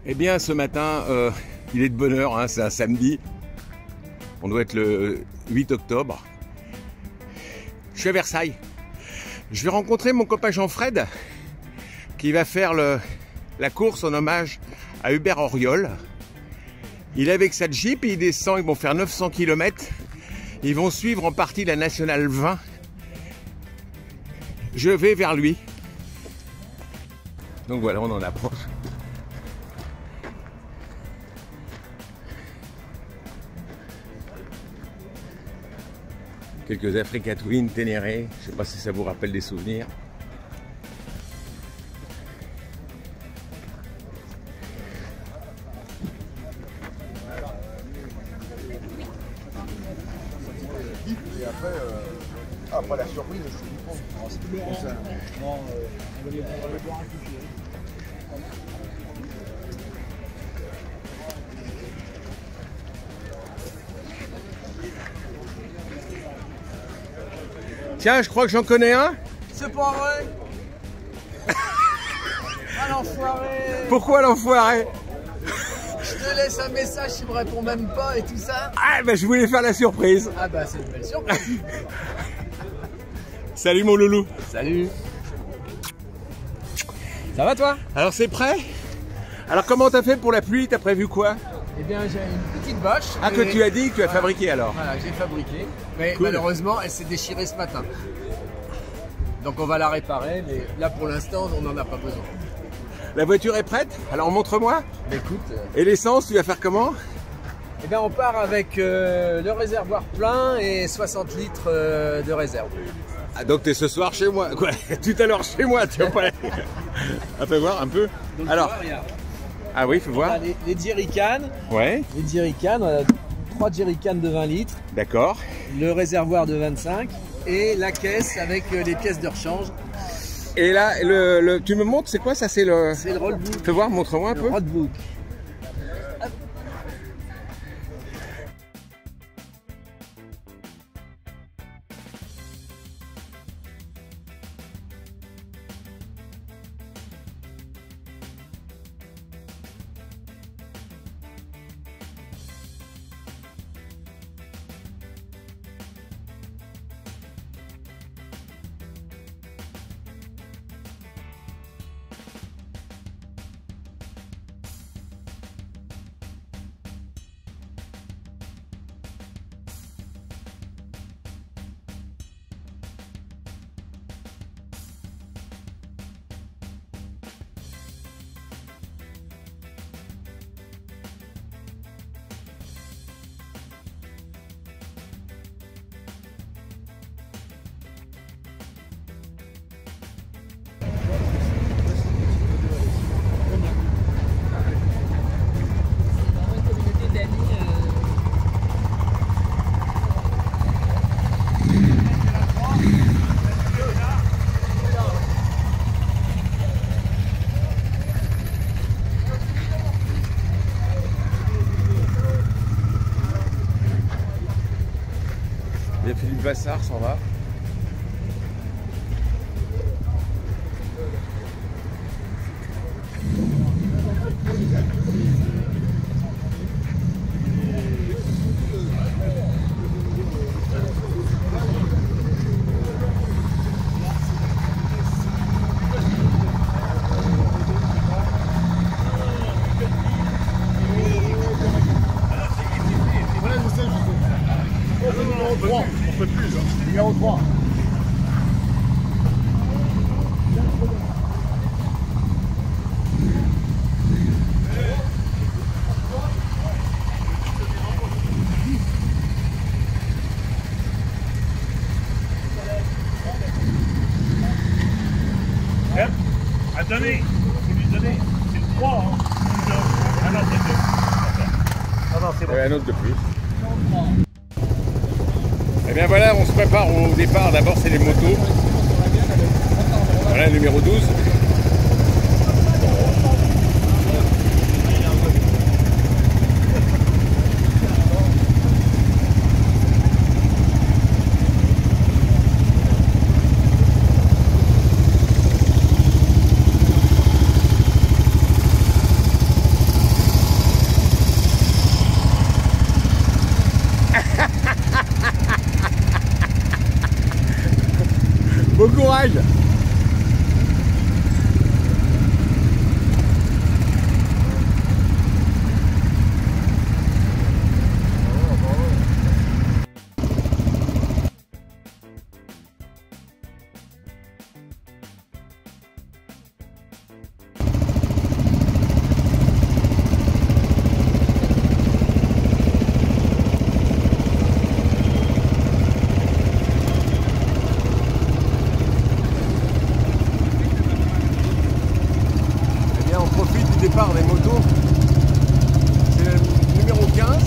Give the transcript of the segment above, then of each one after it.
Eh bien, ce matin, il est de bonne heure, hein, c'est un samedi. On doit être le 8 octobre. Je suis à Versailles. Je vais rencontrer mon copain Jean-Fred qui va faire la course en hommage à Hubert Auriol. Il est avec sa Jeep et il descend, ils vont faire 900 km. Ils vont suivre en partie la Nationale 20. Je vais vers lui. Donc voilà, on en approche. Quelques Africa Twin, Ténéré, je ne sais pas si ça vous rappelle des souvenirs. Et après la surprise, c'est du fond. On va aller boire un coup. Tiens, je crois que j'en connais un. C'est pas vrai. Ah l'enfoiré. Pourquoi l'enfoiré? Je te laisse un message, tu me réponds même pas et tout ça. Ah bah je voulais faire la surprise. Ah bah c'est une belle surprise. Salut mon loulou. Salut. Ça va toi? Alors c'est prêt? Alors comment t'as fait pour la pluie? T'as prévu quoi? Eh bien j'ai une petite bâche. Ah que tu as dit que tu as fabriqué alors? Voilà, j'ai fabriqué. Mais Cool. malheureusement elle s'est déchirée ce matin. Donc on va la réparer, mais là pour l'instant on n'en a pas besoin. La voiture est prête? Alors montre-moi. Mais écoute, Et l'essence, tu vas faire comment? eh bien on part avec le réservoir plein et 60 litres de réserve. Ah donc t'es ce soir chez moi, quoi. Tout à l'heure chez moi, tu vas pas. Ah, fais voir un peu. Donc, Alors, tu vois, regarde. ah oui, faut On voir. a les jerrycans. Ouais, Les jerrycans, on a 3 jerrycans de 20 litres, d'accord. le réservoir de 25 et la caisse avec les pièces de rechange. Et là, tu me montres, c'est quoi ça? C'est le. C'est le roadbook. Fais voir, montre-moi un Le peu. roadbook. Il y a Philippe Vassard, s'en va. Numéro 3, on peut plus. Numéro 3. Attendez, faut lui donner, c'est le 3, hein. Ah non, c'est le 2. Ah non, c'est bon. Et un autre de plus. Et bien voilà, on se prépare au départ. D'abord, c'est les motos. Voilà, numéro 12. ride. Départ des motos, c'est le numéro 15.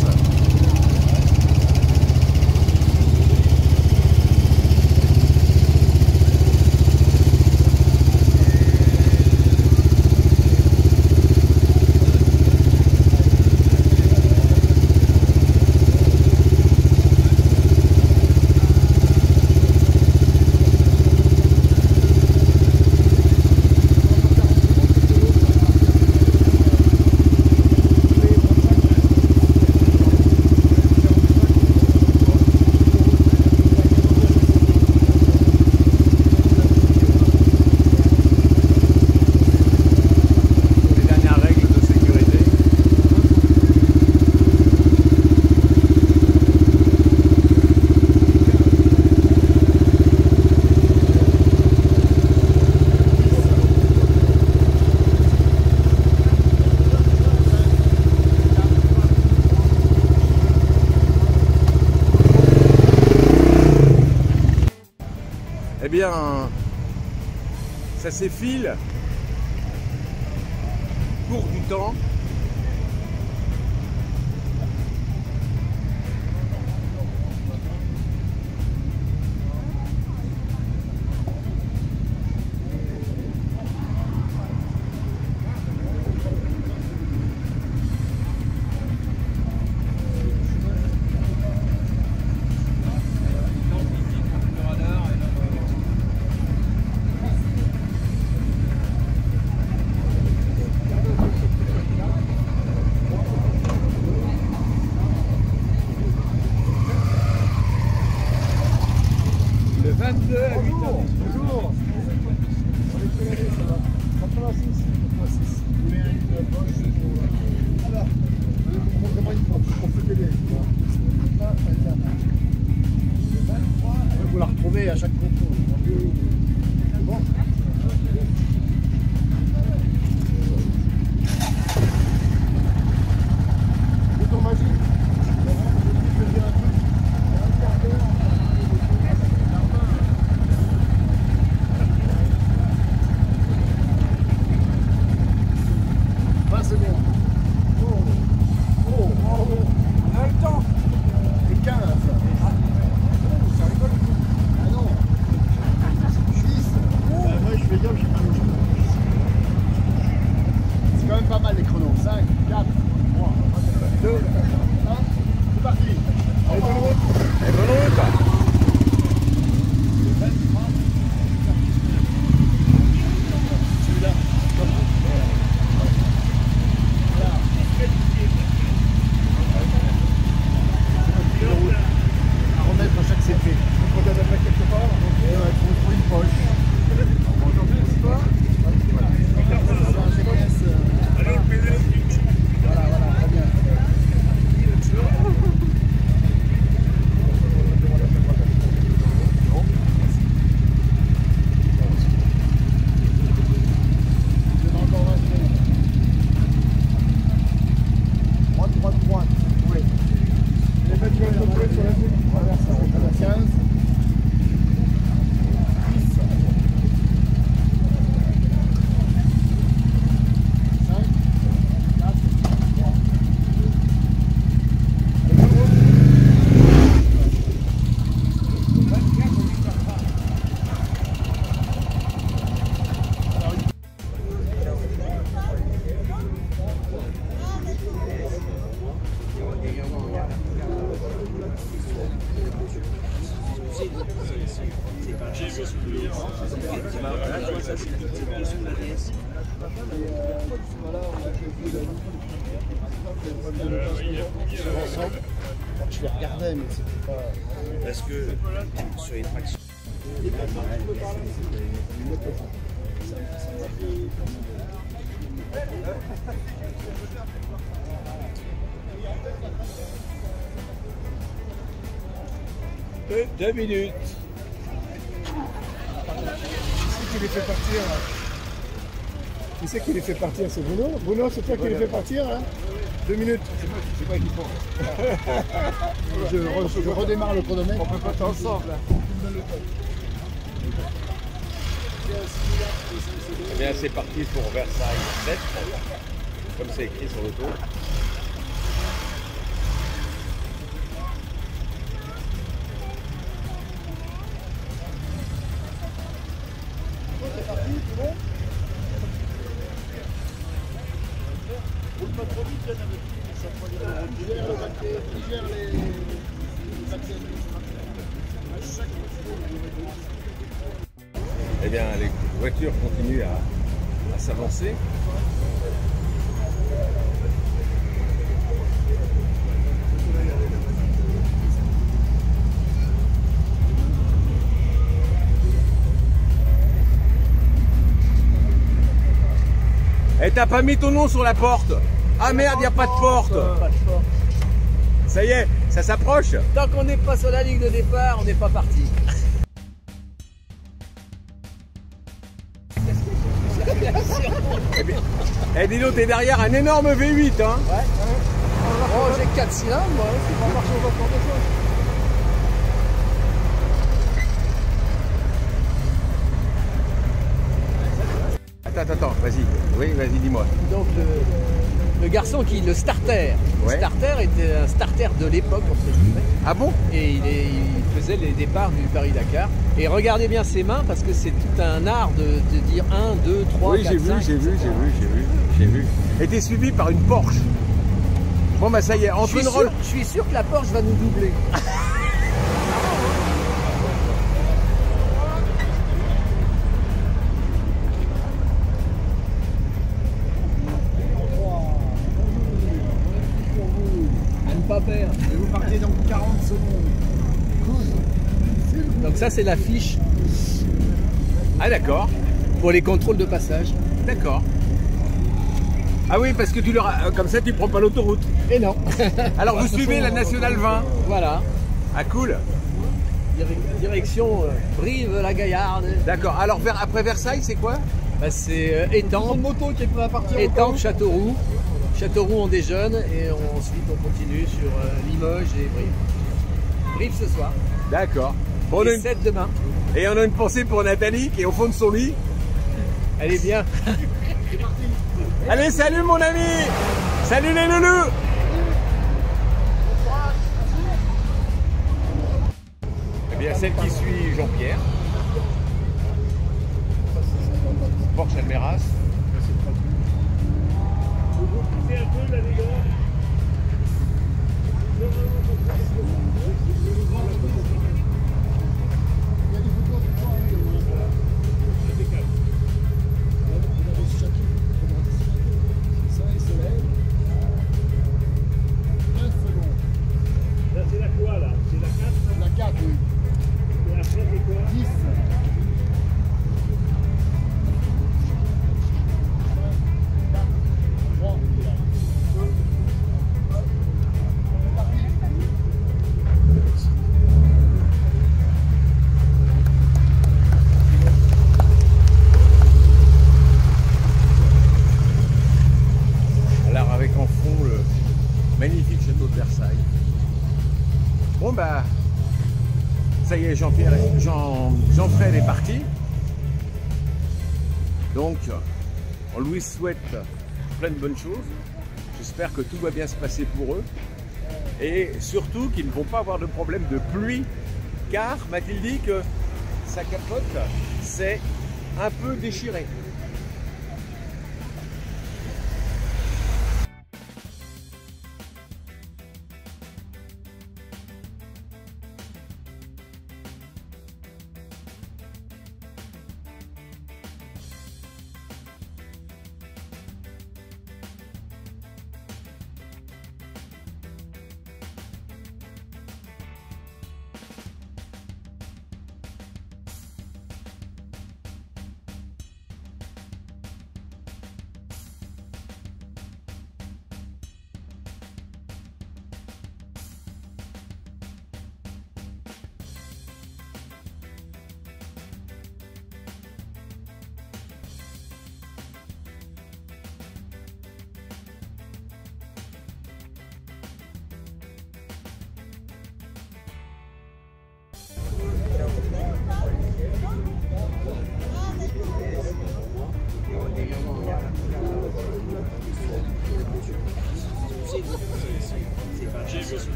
Eh bien, ça s'effile, court du temps. Le 22 à 8h. Bonjour. Vous la retrouvez à chaque concours. C'est bon. Bouton magique. C'est bon. Ah, le temps. Les 15. Ça rigole. Ah non. 10. Moi je fais gaffe, j'ai pas le jeu. C'est quand même pas mal les chronos. 5, 4, 3, 2, 1. C'est parti. Allez, bonne route. Allez, bonne route. Je les regardais, mais c'était pas. Parce que sur les tractions. Deux minutes. Qui les fait partir là? Qui c'est qui les fait partir? C'est Bruno? Bruno, c'est toi qui les fait partir hein? 2 minutes. C'est pas équipant. je redémarre le chronomètre. On peut pas être ensemble. Eh bien, c'est parti pour Versailles 7, comme c'est écrit sur le dos. Eh bien, les voitures continuent à s'avancer. Et t'as pas mis ton nom sur la porte? Ah merde, y a pas de porte. Pas de porte. Ça y est, ça s'approche. Tant qu'on n'est pas sur la ligne de départ, on n'est pas parti. Eh dis donc, t'es derrière un énorme V8 hein. Ouais. Oh, j'ai 4 cylindres, moi. C'est pas marché au vent de chose. Attends, vas-y. Oui, vas-y, dis-moi. Donc le garçon qui, le starter. Ouais. Le starter était un starter de l'époque, entre guillemets. Ah bon? Et il faisait les départs du Paris-Dakar. Et regardez bien ses mains parce que c'est tout un art de dire 1, 2, 3, Oui, 4, j'ai vu, 5, j'ai vu, etc. j'ai vu. Et t'es suivi par une Porsche. Bon bah ça y est, entre une Rolls. Je suis sûr que la Porsche va nous doubler. À ne pas perdre. Et vous partez dans 40 secondes. Donc ça c'est la fiche Ah d'accord, pour les contrôles de passage. d'accord. Ah oui, parce que tu leur comme ça tu prends pas l'autoroute. Et non. Alors vous suivez la Nationale 20. Voilà. Ah cool. Direction Brive-la-Gaillarde. D'accord. Alors après Versailles, c'est quoi? Bah, c'est Étampes, moto qui est prêt à partir. Étampes, Châteauroux. Châteauroux on déjeune et ensuite on continue sur Limoges et Brive. Brive ce soir. D'accord. Bon, on a Et une- 7 demain. Et on a une pensée pour Nathalie qui est au fond de son lit. Elle est bien. Allez, salut mon ami. Salut les loulous. Eh bien, celle qui suit Jean-Pierre. Porsche Almeras. C'est un peu là, les gars. Là, c'est la quoi, là? C'est la 4, La 4, oui. et après, c'est quoi? 10. Alors avec en fond le magnifique château de Versailles. Bon bah ça y est, Jean-Fred est parti. Donc on lui souhaite plein de bonnes choses. J'espère que tout va bien se passer pour eux. Et surtout qu'ils ne vont pas avoir de problème de pluie. Car m'a-t-il dit que sa capote s'est un peu déchirée.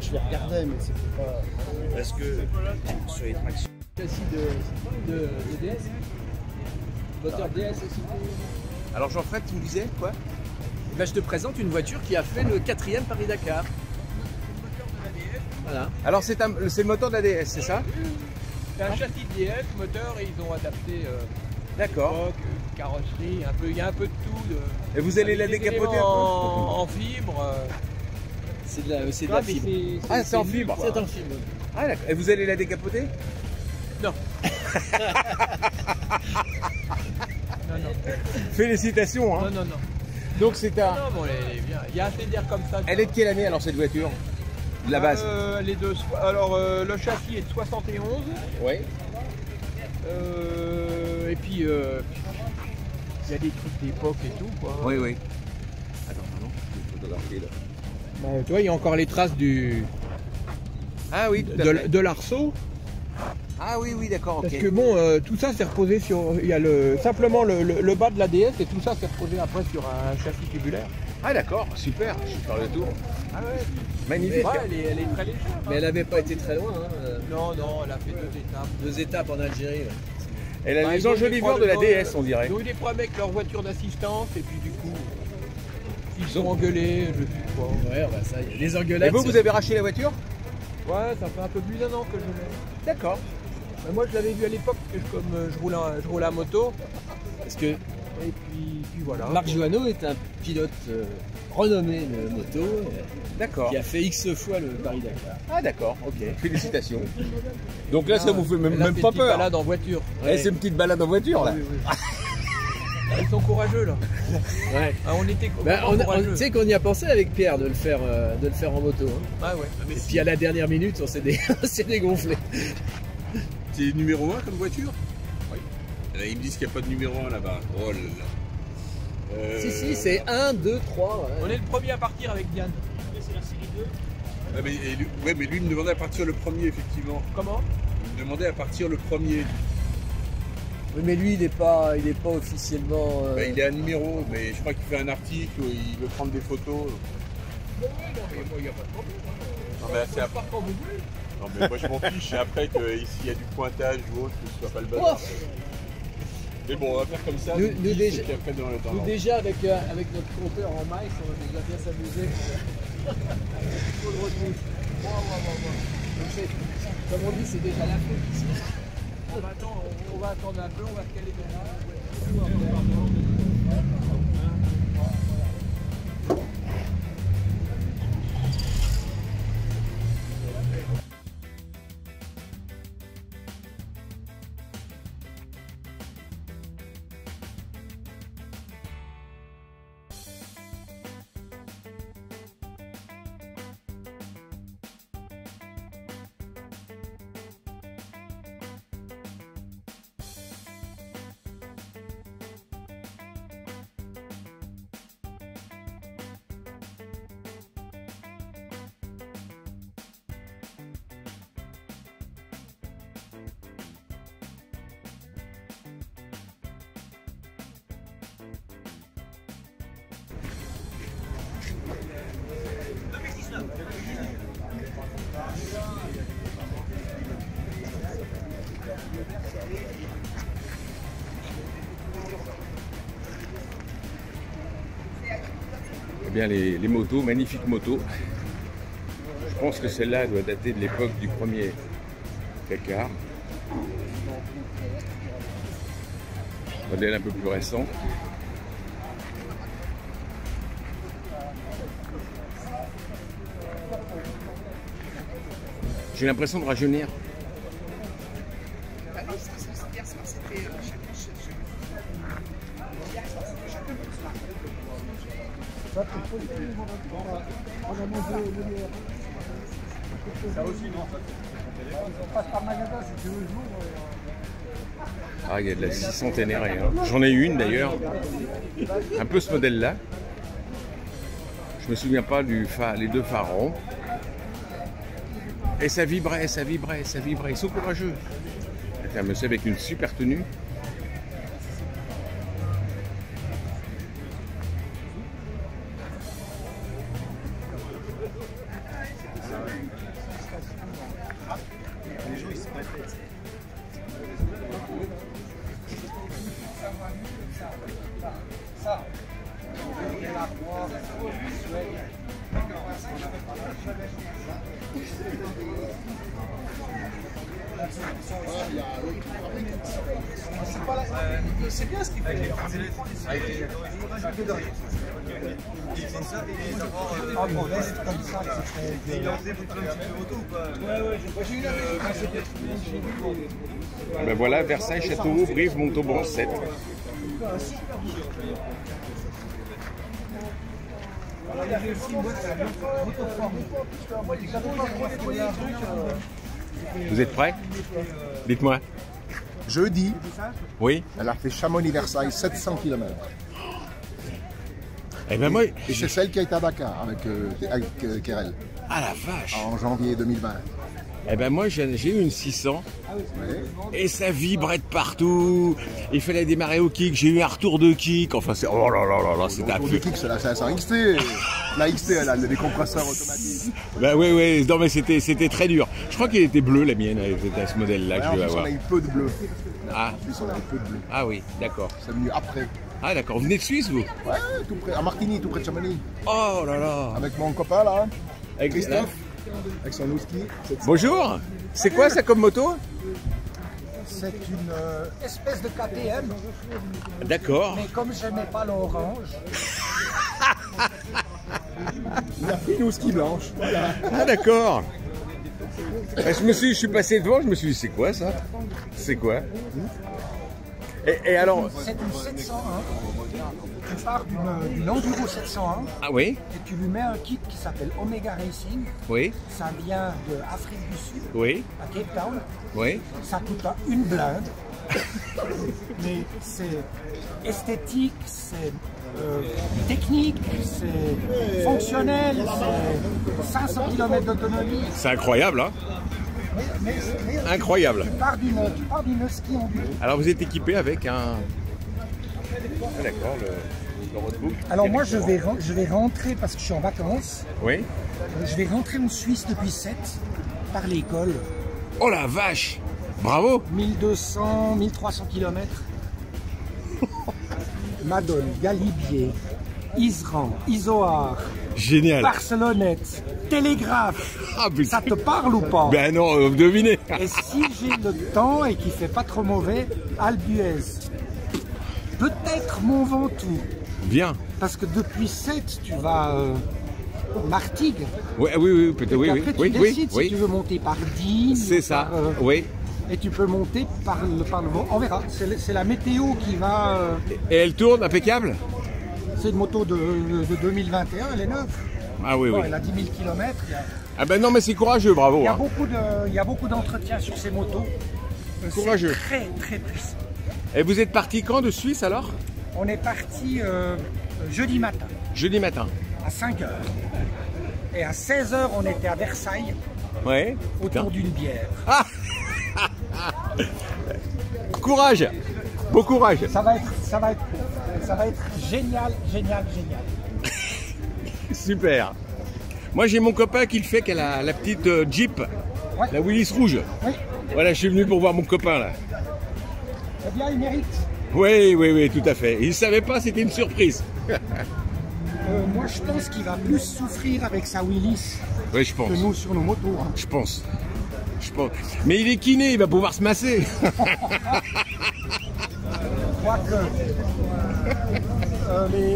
Je les regardais, mais c'était pas. Parce que sur les tractions. Châssis de DS. Moteur DS aussi. Alors Jean-Fred, tu me disais quoi? Ben, je te présente une voiture qui a fait le 4e Paris-Dakar. Voilà. Alors c'est le moteur de la DS, c'est ça? C'est un châssis de DS, moteur, et ils ont adapté D'accord. coque, carrosserie, il y a un peu de tout. Et vous allez la Avec des décapoter éléments un en fibre. C'est de la fibre. Ah, c'est en fibre. C'est en fibre. Ah d'accord. Et vous allez la décapoter? Non. Non. Félicitations hein. Non. Donc c'est un... Non, bon, elle est bien. Il y a assez d'air comme ça. Elle est de quelle année alors cette voiture? De la base? Les deux. Alors le châssis est de 71. Oui. Et puis il y a des trucs d'époque et tout quoi. Oui. Attends, pardon. Je vais photographier là. Ben, tu vois, il y a encore les traces Ah oui, tout à fait. de l'arceau. Ah oui, d'accord, ok. Parce que bon, tout ça s'est reposé sur. Il y a simplement le bas de la DS et tout ça s'est reposé après sur un châssis tubulaire. Ah d'accord, super, je vais faire le tour. Ah ouais. Magnifique. Ouais, elle est très légère. Mais elle n'avait pas été très loin. Hein. Non, elle a fait 2 étapes. 2 étapes en Algérie. Là. Elle a Bah, les ils ont eu des enjoliveurs de la problèmes, DS, on dirait. Ils ont eu des problèmes avec leur voiture d'assistance et puis du coup, ils sont engueulés, je sais pas. Ouais, bah ça, il y a des Et engueulades. vous avez racheté la voiture? Ouais, ça fait un peu plus d'1 an que je l'ai. D'accord. Mais moi, je l'avais vu à l'époque parce que comme je roulais à moto. Parce que Et puis voilà. Marc Joanneau est un pilote renommé de moto D'accord. qui a fait X fois le Paris-Dakar. Ah d'accord, ok. Félicitations. Donc là, ça vous fait Là, même c'est pas une petite peur. balade en voiture. Eh, c'est une petite balade en voiture là. Oui. Ils sont courageux là. Ouais. Ah, on était Bah, courageux. tu sais qu'on y a pensé avec Pierre de le faire en moto. Hein. Ah ouais. Et puis à la dernière minute, on s'est dégonflé. C'est numéro 1 comme voiture? Oui. Ils me disent qu'il n'y a pas de numéro 1 là-bas. Oh là là. Si, c'est 1, 2, 3. Ouais. On est le premier à partir avec Diane. Ah, mais lui il me demandait à partir le premier, effectivement. Comment? Il me demandait à partir le premier. Oui, mais lui, il n'est pas officiellement. Bah, il est un numéro, mais je crois qu'il fait un article, il veut prendre des photos. Il n'y a pas de problème. Non, mais c'est après. Quand vous voulez. Non, mais moi je m'en fiche, c'est après qu'il y a du pointage ou autre, que ce soit pas le bazar. Mais bon, on va faire comme ça. Nous déjà, après dans nous déjà avec notre compteur en mics, on va déjà bien s'amuser pour le retour. Donc comme on dit, c'est déjà la fête ici. On va attendre un peu, on va se caler dans là. Eh bien les motos, magnifiques motos. Je pense que celle-là doit dater de l'époque du premier Dakar. Modèle un peu plus récent. J'ai l'impression de rajeunir. Ah, il y a de la 6 centenaire. Hein. J'en ai eu une d'ailleurs. Un peu ce modèle-là. Je me souviens pas du les deux phares. Et ça vibrait, ça vibrait, ça vibrait. Ils sont courageux. C'est un monsieur avec une super tenue. C'est bien ce qu'il fait. Ben voilà, Versailles, Châteauroux, Brive, Montauban, 7. Vous êtes prêts? Dites-moi. Jeudi, Oui? elle a fait Chamonix-Versailles, 700 km. Eh ben moi, Et c'est celle qui a été à Dakar avec Kerel ah la vache! en janvier 2020. Eh ben moi j'ai eu une 600 Ouais. et ça vibrait de partout. Il fallait démarrer au kick, j'ai eu un retour de kick. Enfin c'est oh là là là là, c'était Autour du kick, c'est la 500 XT. La XT, elle a des compresseurs automatiques. Ben oui oui, non mais c'était très dur. Je crois qu'elle était bleue la mienne, c'était à ce modèle-là que Ouais, je en vais plus, on avoir. a eu peu de bleu. Ah En plus, on a eu peu de bleu. ah oui, d'accord. C'est venu après. Ah d'accord, vous venez de Suisse vous? Ouais, tout près, à Martigny, tout près de Chamonix. Oh là là. Avec mon copain là, Avec Christophe, avec son husky. Bonjour. C'est quoi ça comme moto? C'est une espèce de KTM, D'accord. mais comme je n'aimais pas l'orange, Il a pris une husky blanche. Voilà. Ah d'accord. Je suis passé devant, je me suis dit c'est quoi ça? C'est quoi? Et alors, c'est une 701. Tu pars d'une Enduro 701 ah oui, et tu lui mets un kit qui s'appelle Omega Racing. oui, Ça vient d'Afrique du Sud, oui, à Cape Town. oui. Ça coûte pas une blinde, mais c'est esthétique, c'est technique, c'est fonctionnel, c'est 500 km d'autonomie. C'est incroyable, hein? Mais Incroyable. tu pars d'une ski enduro. Alors vous êtes équipé avec un... Ah, d'accord, le roadbook. Alors moi je vais rentrer parce que je suis en vacances. Oui. Je vais rentrer en Suisse depuis 7 par l'école. Oh la vache! Bravo! 1200, 1300 km. Madone, Galibier, Isran, Izoard, Génial! Barcelonnette, Télégraphe. Ah putain! Ça te parle ou pas? Ben non, devinez! Et si j'ai le temps et qu'il fait pas trop mauvais, Albuez. Peut-être Mont Ventoux. Bien! Parce que depuis 7, tu vas Martigues. Oui, oui, oui, peut-être, Et oui, puis oui, après, tu oui, décides oui, si tu oui. veux monter par Digne. C'est ou ça, par, oui. Et tu peux monter par le vent. On verra. C'est la météo qui va. Et elle tourne impeccable? C'est une moto de 2021, elle est neuve. Ah oui, oui. Elle a 10 000 km. Ah ben non, mais c'est courageux, bravo! Il hein. y a beaucoup d'entretien sur ces motos. Courageux. C'est très très puissant. Et vous êtes parti quand de Suisse alors? On est parti jeudi matin Jeudi matin. à 5h. Et à 16h, on était à Versailles Ouais. autour d'une bière. Courage! Bon courage! Ça va être génial, génial, génial. Super! Moi j'ai mon copain qui le fait, qui a la petite Jeep, Ouais. la Willys rouge. Oui, Voilà, je suis venu pour voir mon copain là. c'est bien, il mérite. Oui, oui, oui, tout à fait. Il ne savait pas, c'était une surprise. Moi, je pense qu'il va plus souffrir avec sa Willys Oui, je pense. que nous sur nos motos. Hein. Je pense. Je pense. Mais il est kiné, il va pouvoir se masser. Je crois que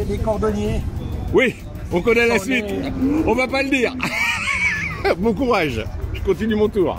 les cordonniers, Oui, on connaît la On suite. est- On va pas le dire. Bon courage. Je continue mon tour.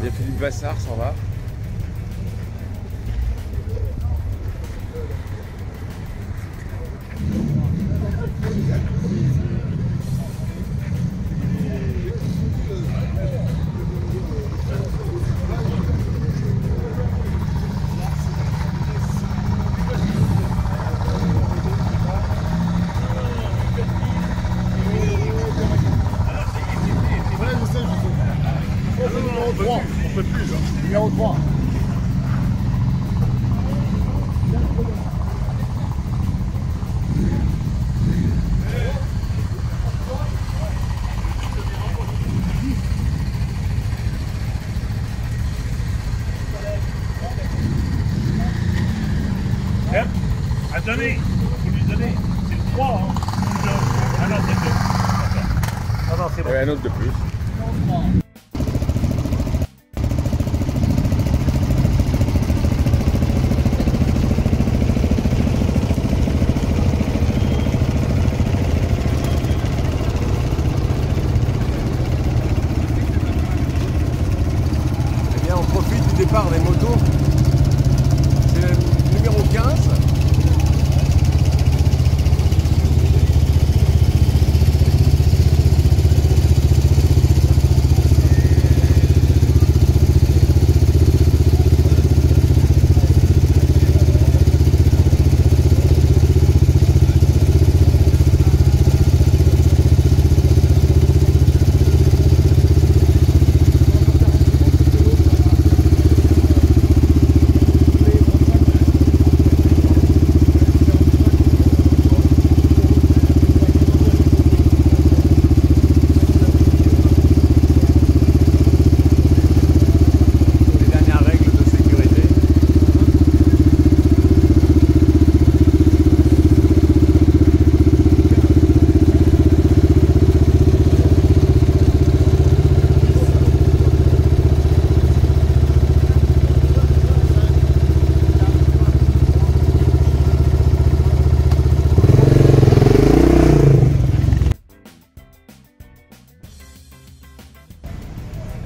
Il y a Philippe Vassar, s'en va. On peut plus, hein. Numéro 3. Yep. Attendez, vous lui donnez, c'est le 3, hein. Ah non, c'est le 2. Ah non, c'est bon. Et un autre de plus. Eh bien, on profite du départ des motos. C'est le numéro 15.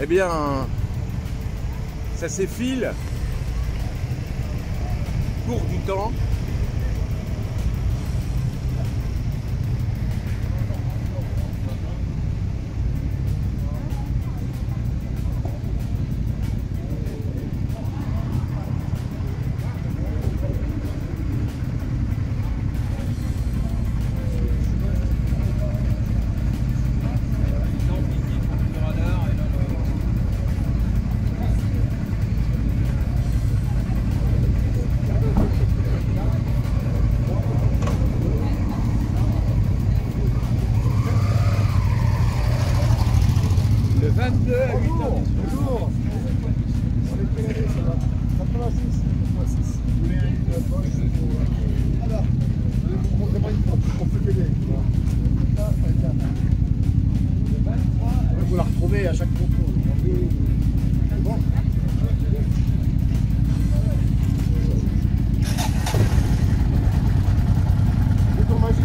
Eh bien, ça s'effile, court du temps. Le 22 à 8 ans. Bonjour. Avec quelle année ça va 86. 86. Alors, montrez-moi une fois, on peut t'aider. Il faut la retrouver à chaque contrôle. Bon. C'est ton magique.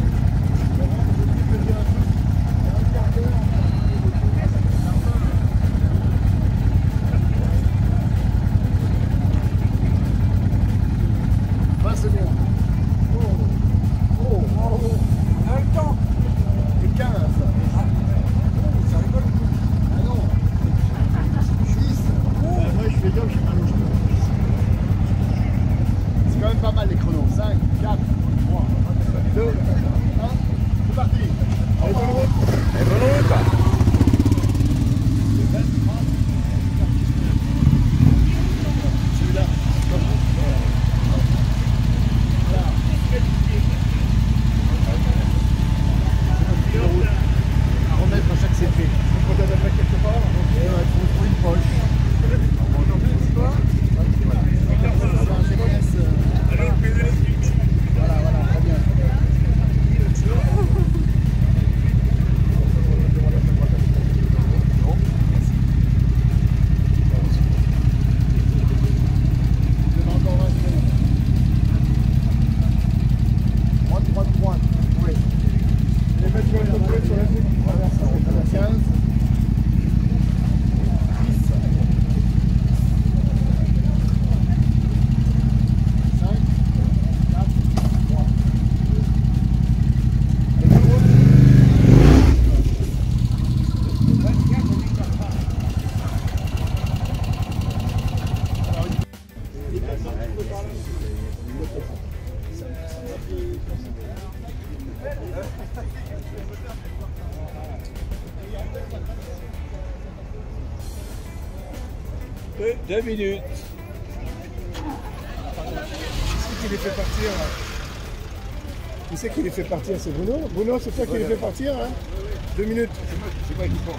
C'est bien. Oh, oh, oh. Un temps. Et 15. Ah, ça rigole. Ah non. 6. Oh. 2 minutes. Qui les fait partir là? Qui c'est qui les fait partir? C'est Bruno? Bruno, c'est toi qui les fait partir hein? 2 minutes. C'est quoi qui pense?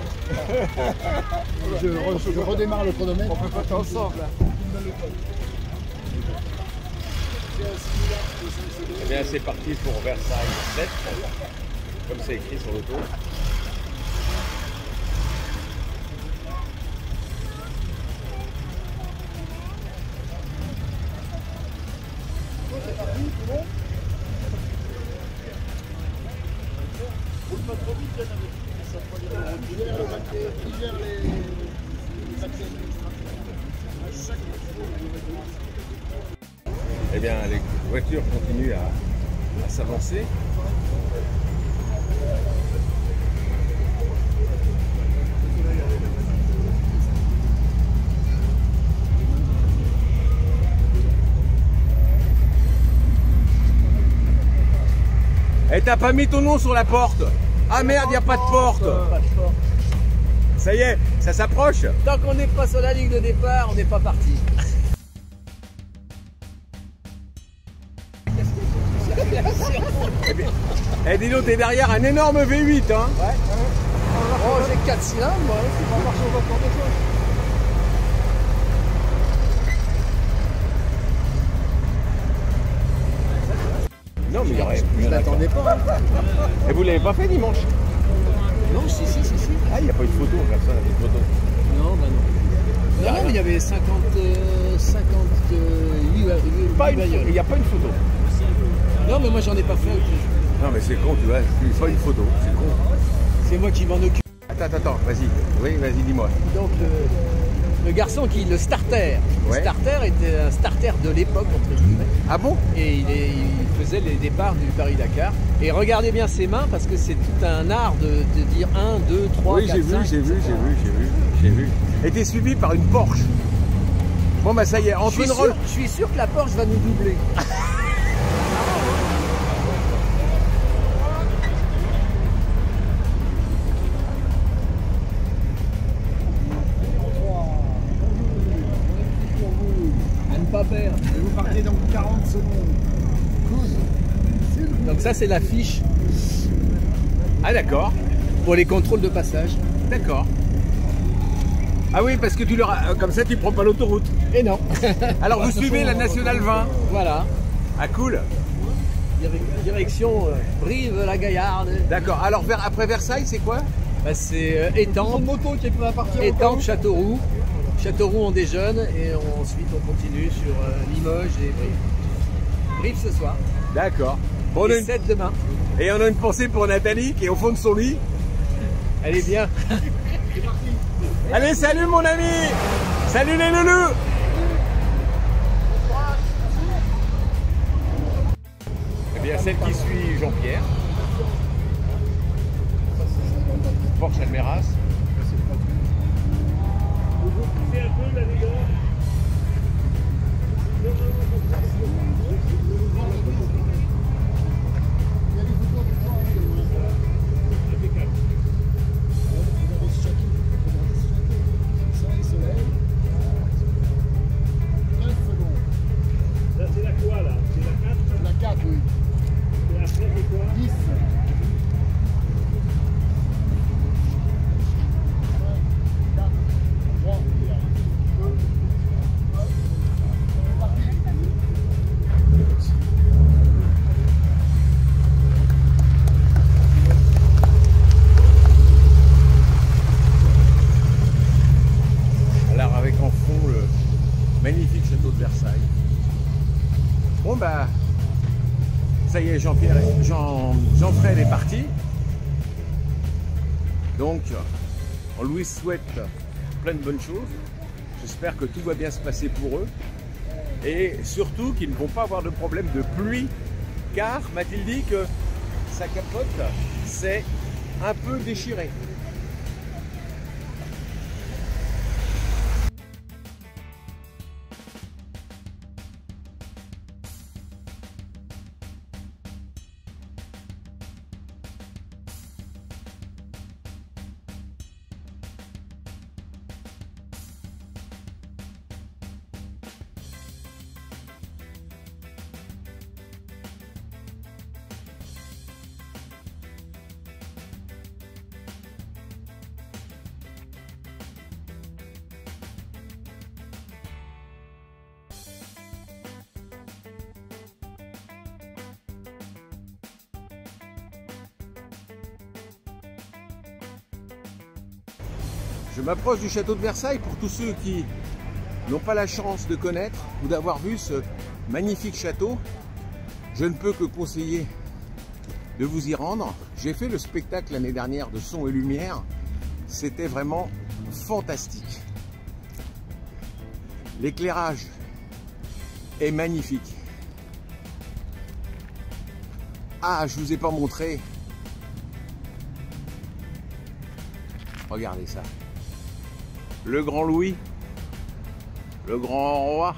Je redémarre le chronomètre. On peut pas ensemble là. Eh bien, c'est parti pour Versailles 7, comme c'est écrit sur l'auto. Eh bien, les voitures continuent à s'avancer. Eh, t'as pas mis ton nom sur la porte? Ah merde, y a pas de porte. Ça y est, ça s'approche. Tant qu'on n'est pas sur la ligne de départ, on n'est pas parti. Eh, dis donc, t'es derrière un énorme V8, hein? Ouais. Oh, j'ai 4 cylindres, moi, c'est pas marcher au bord des choses. Non, mais il y aurait. Je l'attendais pas. Hein. Et vous l'avez pas fait dimanche? Non, si. Ah, il n'y a pas eu de photo, personne n'a fait de photo. Non, bah non. Non, mais il y avait 58 Pas une bagnoles. photo. Il n'y a pas une photo. Non, mais moi, j'en ai pas fait. Non, mais c'est con, tu vois. Il faut une photo. C'est con. C'est moi qui m'en occupe. Attends, vas-y. Oui, vas-y, dis-moi. Donc, le garçon le starter. Le Ouais. starter était un starter de l'époque, entre guillemets. Ah bon? Et il faisait les départs du Paris-Dakar. Et regardez bien ses mains, parce que c'est tout un art de dire 1, 2, 3, Oui, 4, j'ai 5. vu. Et t'es suivi par une Porsche. Bon, bah ça y est, entre une Rolls. Je suis sûr que la Porsche va nous doubler. À ne pas perdre. Et vous partez dans 40 secondes. Donc ça, c'est la fiche Ah, d'accord. pour les contrôles de passage. D'accord. Ah oui, parce que tu leur comme ça, tu prends pas l'autoroute. Et non. Alors, vous suivez la Nationale 20. Voilà. Ah, cool. Direction Brive-la-Gaillarde. D'accord. Alors, après Versailles, c'est quoi? Bah, c'est Étampes, moto qui peut partir Étampes, Châteauroux. Châteauroux, on déjeune et ensuite on continue sur Limoges et Brive. Brive ce soir. D'accord. Bon, on a Et une- 7 demain. Et on a une pensée pour Nathalie qui est au fond de son lit. Elle est bien. Allez, salut mon ami. Salut les loulous. Eh bien, celle qui suit Jean-Pierre. Porsche Almeras. C'est un peu là, les gars. Là, c'est la quoi, là? C'est la 4? La 4, oui. Et après, c'est quoi? 10. Alors avec en fond le magnifique château de Versailles. Bon bah ça y est, Jean-Fred est parti. Donc on lui souhaite plein de bonnes choses. J'espère que tout va bien se passer pour eux. Et surtout qu'ils ne vont pas avoir de problème de pluie. Car m'a-t-il dit que sa capote s'est un peu déchirée. Je m'approche du château de Versailles pour tous ceux qui n'ont pas la chance de connaître ou d'avoir vu ce magnifique château. Je ne peux que conseiller de vous y rendre. J'ai fait le spectacle l'année dernière de son et lumière. C'était vraiment fantastique. L'éclairage est magnifique. Ah, je vous ai pas montré. Regardez ça. Le grand Louis, le grand roi.